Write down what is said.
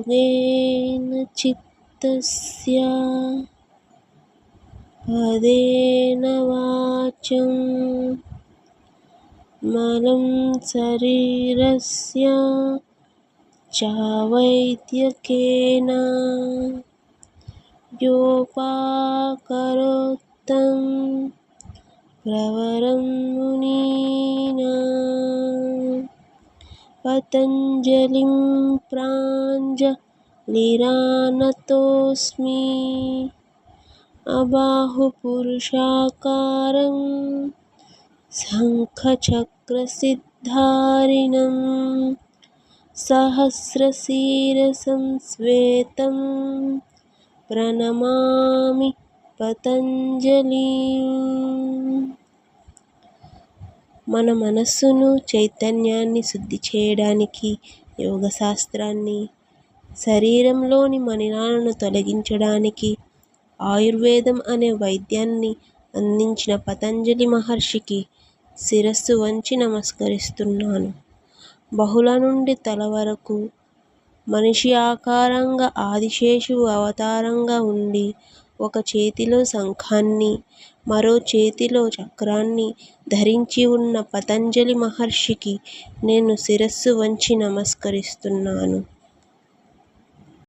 योगेन चित्तस्य पदेन वाचं मलं शरीरस्य च वैद्यकेन योपाकरोत्तं प्रवरं मुनीनां पतञ्जलिं प्राञ्जलिरानतोऽस्मि अबाहुपुरुषाकारं शङ्खचक्रसिद्धारिणं सहस्रशीर्षं श्वेतं ప్రణమామి పతంజలిం. మన మనస్సును చైతన్యాన్ని శుద్ధి చేయడానికి యోగ శాస్త్రాన్ని, శరీరంలోని మలినాలను తొలగించడానికి ఆయుర్వేదం అనే వైద్యాన్ని అందించిన పతంజలి మహర్షికి శిరస్సు వంచి నమస్కరిస్తున్నాను. బహుళ నుండి తల వరకు మనిషి ఆకారంగా ఆదిశేషువు అవతారంగా ఉండి ఒక చేతిలో శంఖాన్ని, మరో చేతిలో చక్రాన్ని ధరించి ఉన్న పతంజలి మహర్షికి నేను శిరస్సు వంచి నమస్కరిస్తున్నాను.